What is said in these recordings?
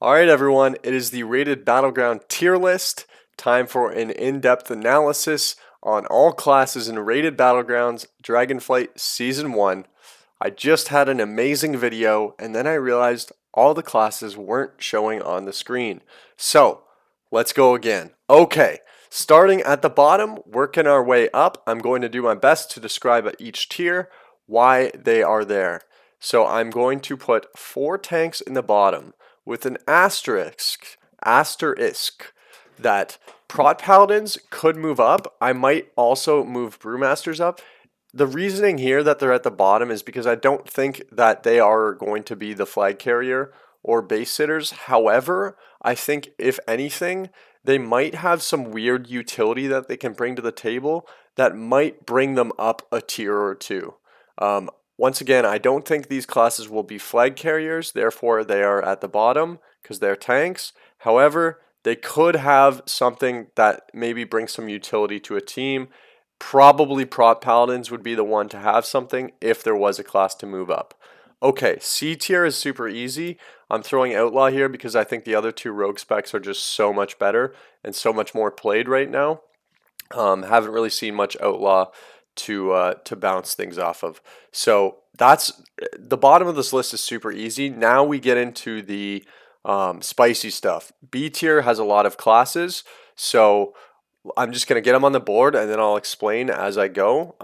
Alright everyone, it is the rated battleground tier list. Time for an in-depth analysis on all classes in rated battlegrounds Dragonflight Season 1. I just had an amazing video and then I realized all the classes weren't showing on the screen. So, let's go again. Okay, starting at the bottom, working our way up, I'm going to do my best to describe each tier, why they are there. So I'm going to put 4 tanks in the bottom with an asterisk that prot paladins could move up. I might also move brewmasters up. The reasoning here that they're at the bottom is because I don't think that they are going to be the flag carrier or base sitters. However, I think if anything, they might have some weird utility that they can bring to the table that might bring them up a tier or two. Once again, I don't think these classes will be flag carriers, therefore they are at the bottom because they're tanks. However, they could have something that maybe brings some utility to a team. Probably prot paladins would be the one to have something if there was a class to move up. Okay, C tier is super easy. I'm throwing outlaw here because I think the other two rogue specs are just so much better and so much more played right now. Haven't really seen much outlaw to bounce things off of. So that's the bottom of this list is super easy. Now we get into the spicy stuff. B tier has a lot of classes, so I'm just gonna get them on the board and then I'll explain as I go.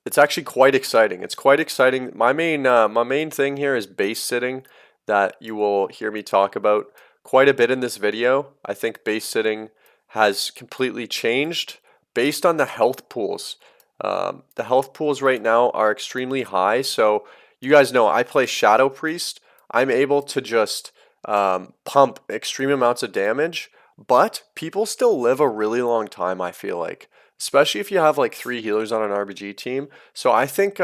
It's actually quite exciting. It's quite exciting. My main thing here is base sitting that you will hear me talk about quite a bit in this video. I think base sitting has completely changed based on the health pools. The health pools right now are extremely high, so you guys know I play Shadow Priest. I'm able to just pump extreme amounts of damage, but people still live a really long time, I feel like. Especially if you have like 3 healers on an RBG team. So I think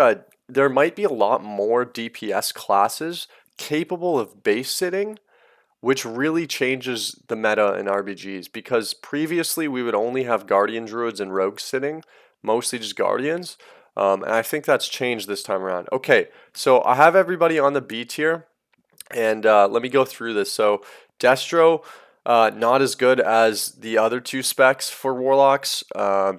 there might be a lot more DPS classes capable of base sitting, which really changes the meta in RBGs because previously we would only have Guardian Druids and Rogues sitting, mostly just Guardians, and I think that's changed this time around. Okay, so I have everybody on the B tier, and let me go through this. So Destro, not as good as the other two specs for Warlocks,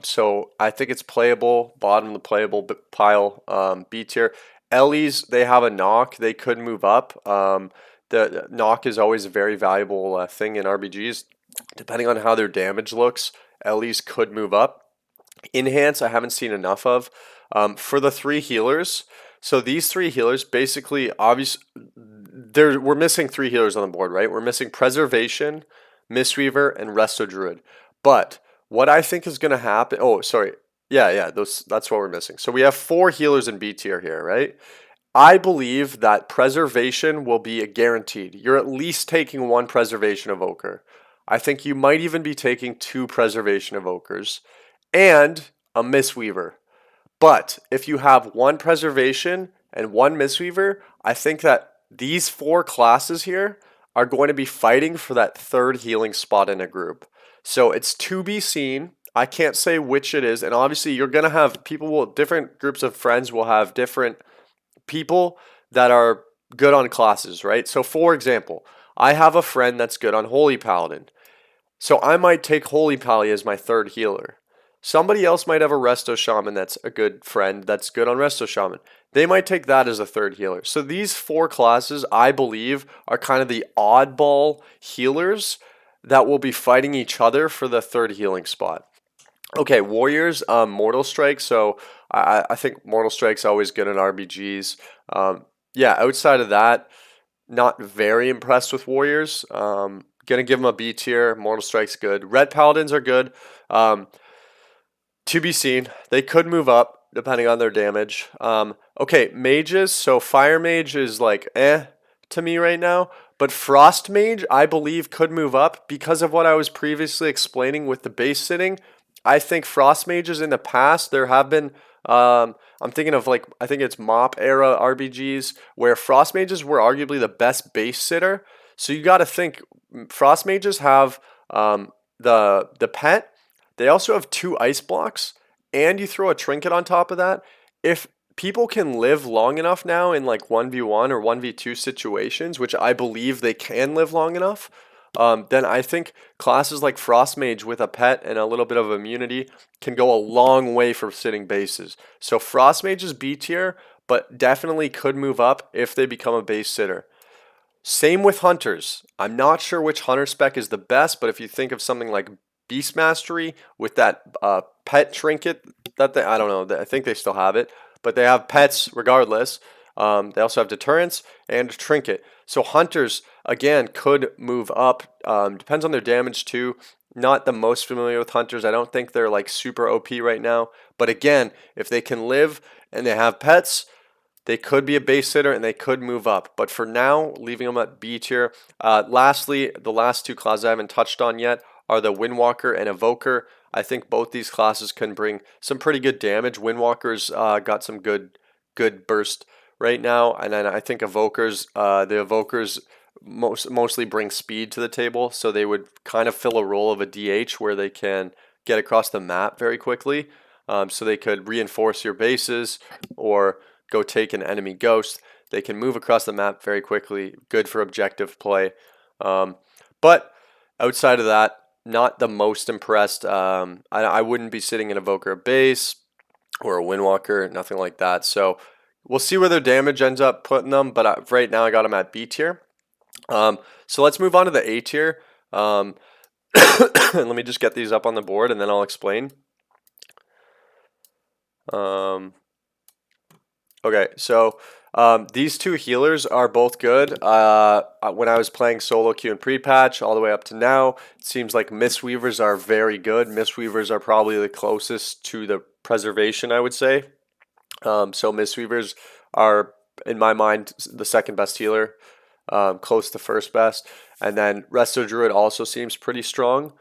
so I think it's playable, bottom of the playable pile, B tier. Ellie's, they have a knock, they could move up. The knock is always a very valuable thing in RBGs. Depending on how their damage looks, Ellie's could move up. Enhance, I haven't seen enough of. For the 3 healers, so these 3 healers basically, obviously, we're missing 3 healers on the board, right? We're missing Preservation, Mistweaver, and Resto Druid. But what I think is going to happen, oh, sorry. Yeah, that's what we're missing. So we have 4 healers in B tier here, right? I believe that Preservation will be a guaranteed. You're at least taking 1 Preservation Evoker. I think you might even be taking 2 Preservation Evokers and a Mistweaver. But if you have 1 Preservation and 1 Mistweaver, I think that these 4 classes here are going to be fighting for that 3rd healing spot in a group. So it's to be seen. I can't say which it is, and obviously you're going to have different groups of friends will have different people that are good on classes, right? So for example, I have a friend that's good on Holy Paladin. So I might take Holy Pally as my 3rd healer. Somebody else might have a Resto Shaman that's a good friend that's good on Resto Shaman. They might take that as a 3rd healer. So these 4 classes, I believe, are kind of the oddball healers that will be fighting each other for the 3rd healing spot. Okay, Warriors, Mortal Strike. So I think Mortal Strike's always good in RBGs. Yeah, outside of that, not very impressed with Warriors. Gonna give them a B tier. Mortal Strike's good. Red Paladins are good. To be seen. They could move up depending on their damage. Okay, mages. So Fire Mage is like to me right now. But Frost Mage, I believe, could move up because of what I was previously explaining with the base sitting. I think Frost Mages in the past, there have been, I'm thinking of like, I think it's MOP era RBGs where Frost Mages were arguably the best base sitter. So you got to think Frost Mages have the pet. They also have 2 ice blocks, and you throw a trinket on top of that. If people can live long enough now in like 1v1 or 1v2 situations, which I believe they can live long enough, then I think classes like Frost Mage with a pet and a little bit of immunity can go a long way for sitting bases. So Frost Mage is B tier, but definitely could move up if they become a base sitter. Same with Hunters. I'm not sure which Hunter spec is the best, but if you think of something like Beast Mastery with that pet trinket that I don't know, I think they still have it, but they have pets regardless. They also have deterrence and trinket. So Hunters, again, could move up. Depends on their damage too. Not the most familiar with Hunters. I don't think they're like super OP right now. But again, if they can live and they have pets, they could be a base sitter and they could move up. But for now, leaving them at B tier. Lastly, the last two classes I haven't touched on yet are the Windwalker and Evoker. I think both these classes can bring some pretty good damage. Windwalker's got some good burst right now, and then I think the Evokers mostly bring speed to the table, so they would kind of fill a role of a DH where they can get across the map very quickly. So they could reinforce your bases or go take an enemy ghost. They can move across the map very quickly. Good for objective play. But outside of that, not the most impressed. I wouldn't be sitting in Evoker base or a Windwalker, nothing like that. So we'll see where their damage ends up putting them. But right now I got them at B tier. So let's move on to the A tier. Let me just get these up on the board and then I'll explain. Okay, so these two healers are both good. When I was playing solo queue and pre-patch all the way up to now, it seems like Mistweavers are very good. Mistweavers are probably the closest to the preservation, I would say. So Mistweavers are, in my mind, the second best healer, close to first best. And then Resto Druid also seems pretty strong.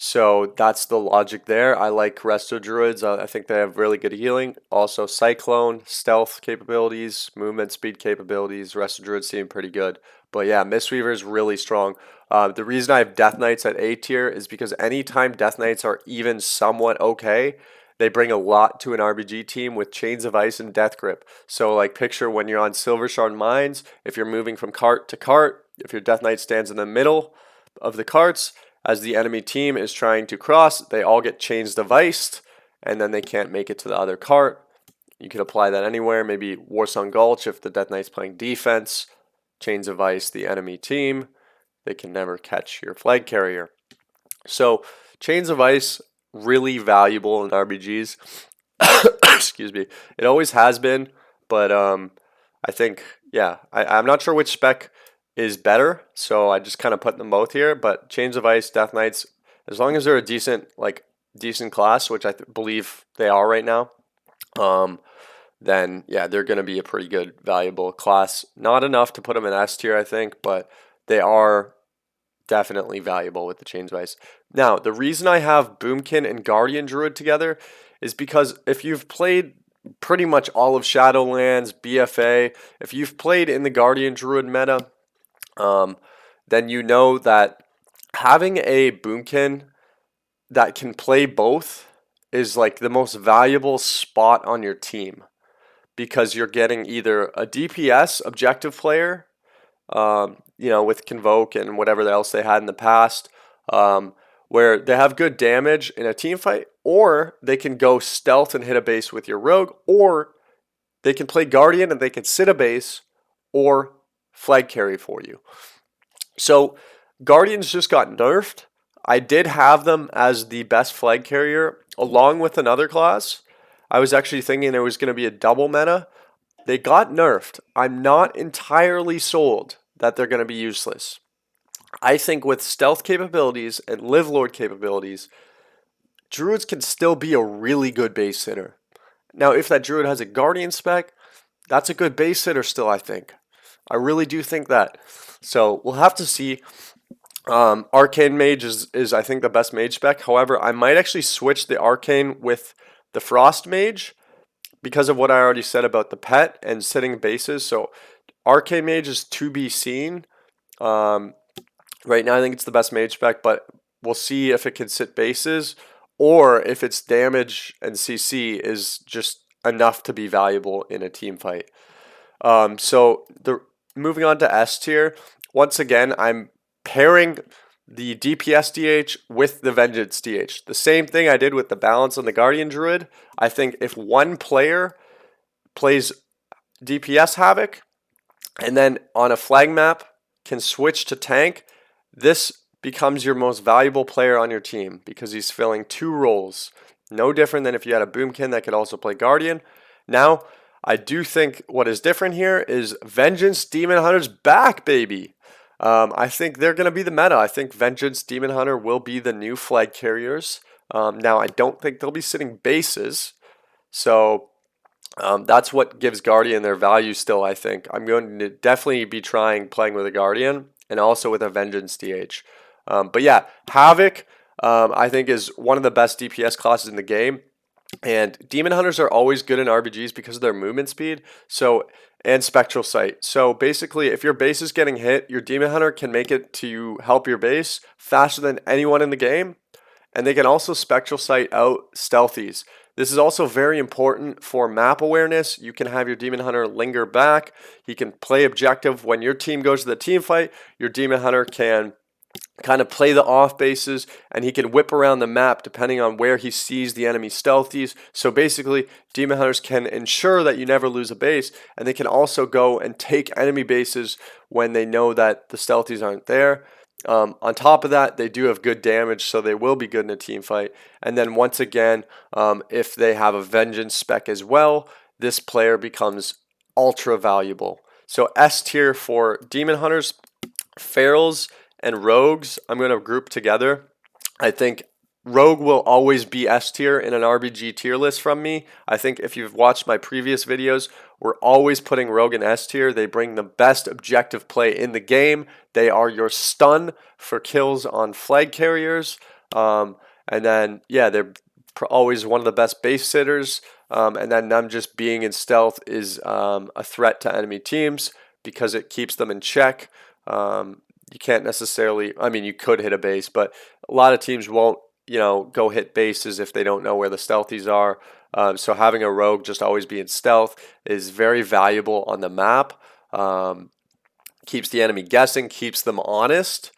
So that's the logic there. I like Resto Druids. I think they have really good healing. Also Cyclone, stealth capabilities, movement speed capabilities. Resto Druids seem pretty good. But yeah, Mistweaver is really strong. The reason I have Death Knights at A tier is because anytime Death Knights are even somewhat okay, they bring a lot to an RBG team with Chains of Ice and Death Grip. So like picture when you're on Silver Shard Mines, if you're moving from cart to cart, if your Death Knight stands in the middle of the carts, as the enemy team is trying to cross, they all get Chains of Ice, and then they can't make it to the other cart. You could apply that anywhere, maybe Warsong Gulch if the Death Knight's playing defense, Chains of Ice the enemy team, they can never catch your flag carrier. So Chains of Ice, really valuable in RBGs. Excuse me. It always has been, but I think, yeah, I'm not sure which spec is better, so I just kind of put them both here. But Chains of Ice, Death Knights, as long as they're a decent class, which I believe they are right now, then yeah, they're going to be a pretty good, valuable class. Not enough to put them in S tier, I think, but they are definitely valuable with the Chains of Ice. Now, the reason I have Boomkin and Guardian Druid together is because if you've played pretty much all of Shadowlands, BFA, if you've played in the Guardian Druid meta, then you know that having a Boomkin that can play both is like the most valuable spot on your team, because you're getting either a DPS objective player, with Convoke and whatever else they had in the past, where they have good damage in a team fight, or they can go stealth and hit a base with your rogue, or they can play Guardian and they can sit a base or flag carry for you. So Guardians just got nerfed. I did have them as the best flag carrier along with another class. I was actually thinking there was going to be a double meta. They got nerfed. I'm not entirely sold that they're going to be useless. I think with stealth capabilities and live lord capabilities, Druids can still be a really good base hitter. Now, if that Druid has a Guardian spec, that's a good base hitter still, I think. I really do think that. So we'll have to see. Arcane Mage is I think the best mage spec. However, I might actually switch the Arcane with the Frost Mage because of what I already said about the pet and sitting bases. So Arcane Mage is to be seen. Right now I think it's the best mage spec, but we'll see if it can sit bases or if its damage and CC is just enough to be valuable in a team fight. Moving on to S tier, once again, I'm pairing the DPS DH with the Vengeance DH. The same thing I did with the Balance and the Guardian Druid. I think if one player plays DPS Havoc and then on a flag map can switch to tank, this becomes your most valuable player on your team because he's filling two roles. No different than if you had a Boomkin that could also play Guardian. Now, I do think what is different here is Vengeance Demon Hunter's back, baby. I think they're going to be the meta. I think Vengeance Demon Hunter will be the new flag carriers. Now, I don't think they'll be sitting bases. So that's what gives Guardian their value still, I think. I'm going to definitely be playing with a Guardian and also with a Vengeance DH. But yeah, Havoc, I think, is one of the best DPS classes in the game. And Demon Hunters are always good in RBGs because of their movement speed and Spectral Sight. So basically, if your base is getting hit, your Demon Hunter can make it to help your base faster than anyone in the game. And they can also Spectral Sight out stealthies. This is also very important for map awareness. You can have your Demon Hunter linger back. He can play objective. When your team goes to the team fight, your Demon Hunter can kind of play the off bases, and he can whip around the map depending on where he sees the enemy stealthies. So basically, Demon Hunters can ensure that you never lose a base, and they can also go and take enemy bases when they know that the stealthies aren't there. On top of that, they do have good damage, so they will be good in a team fight. And then once again, if they have a Vengeance spec as well, this player becomes ultra valuable. So S tier for Demon Hunters, Ferals, and Rogues, I'm going to group together. I think Rogue will always be S tier in an RBG tier list from me. I think if you've watched my previous videos, we're always putting Rogue in S tier. They bring the best objective play in the game. They are your stun for kills on flag carriers. And then, yeah, they're always one of the best base sitters. And then them just being in stealth is a threat to enemy teams because it keeps them in check. You can't necessarily, I mean, you could hit a base, but a lot of teams won't, go hit bases if they don't know where the stealthies are. So having a rogue just always be in stealth is very valuable on the map. Keeps the enemy guessing, keeps them honest.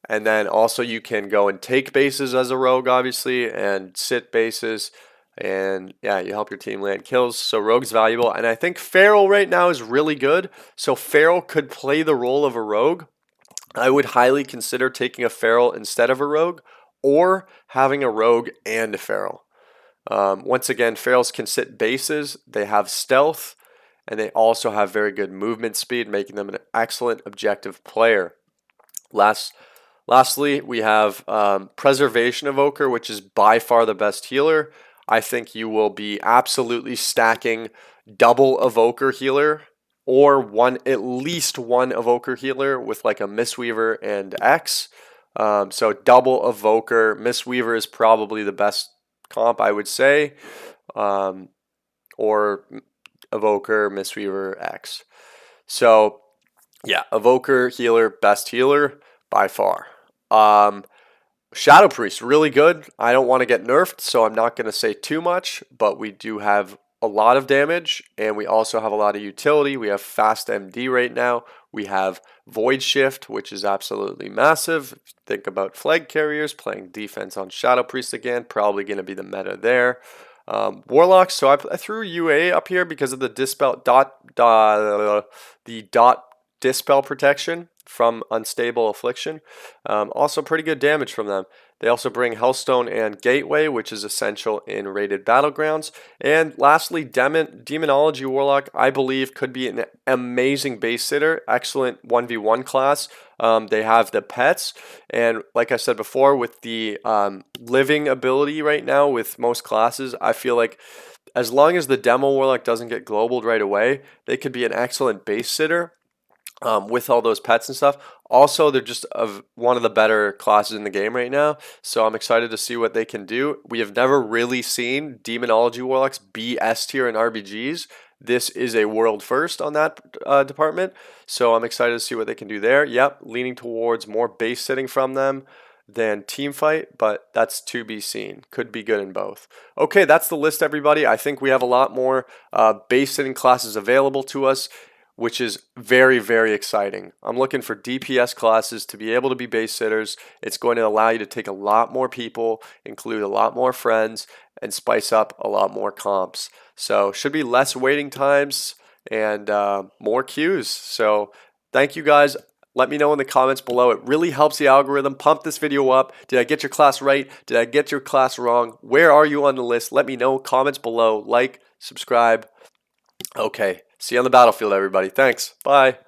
And then also you can go and take bases as a rogue, obviously, and sit bases. And yeah, you help your team land kills. So Rogue's valuable. And I think Feral right now is really good. So Feral could play the role of a rogue. I would highly consider taking a Feral instead of a rogue, or having a rogue and a Feral. Once again, Ferals can sit bases, they have stealth, and they also have very good movement speed, making them an excellent objective player. Lastly, we have Preservation Evoker, which is by far the best healer. I think you will be absolutely stacking double Evoker healer, or at least one Evoker healer with like a Mistweaver and X. So double Evoker. Mistweaver is probably the best comp, I would say. Or Evoker, Mistweaver, X. So yeah, Evoker healer, best healer by far. Shadow Priest, really good. I don't want to get nerfed, so I'm not going to say too much, but we do have a lot of damage, and we also have a lot of utility. We have fast MD right now. We have Void Shift, which is absolutely massive. Think about flag carriers playing defense on Shadow Priest again. Probably going to be the meta there. Warlocks, so I threw UA up here because of the dot dispel protection from Unstable Affliction. Also pretty good damage from them. They also bring Hellstone and Gateway, which is essential in rated battlegrounds. And lastly, Demonology Warlock, I believe, could be an amazing base sitter. Excellent 1v1 class. They have the pets. And like I said before, with the living ability right now with most classes, I feel like as long as the Demo Warlock doesn't get globaled right away, they could be an excellent base sitter. With all those pets and stuff. Also, they're just one of the better classes in the game right now, so I'm excited to see what they can do. We have never really seen Demonology Warlocks be S tier in RBGs. This is a world first on that department, so I'm excited to see what they can do there. Yep, leaning towards more base sitting from them. than team fight, but that's to be seen. Could be good in both. Okay, that's the list, everybody. I think we have a lot more base sitting classes available to us, which is very, very exciting. I'm looking for DPS classes to be able to be base sitters. It's going to allow you to take a lot more people, include a lot more friends, and spice up a lot more comps. So should be less waiting times and more queues. So thank you guys. Let me know in the comments below. It really helps the algorithm. Pump this video up. Did I get your class right? Did I get your class wrong? Where are you on the list? Let me know. Comments below. Like, subscribe. Okay. See you on the battlefield, everybody. Thanks. Bye.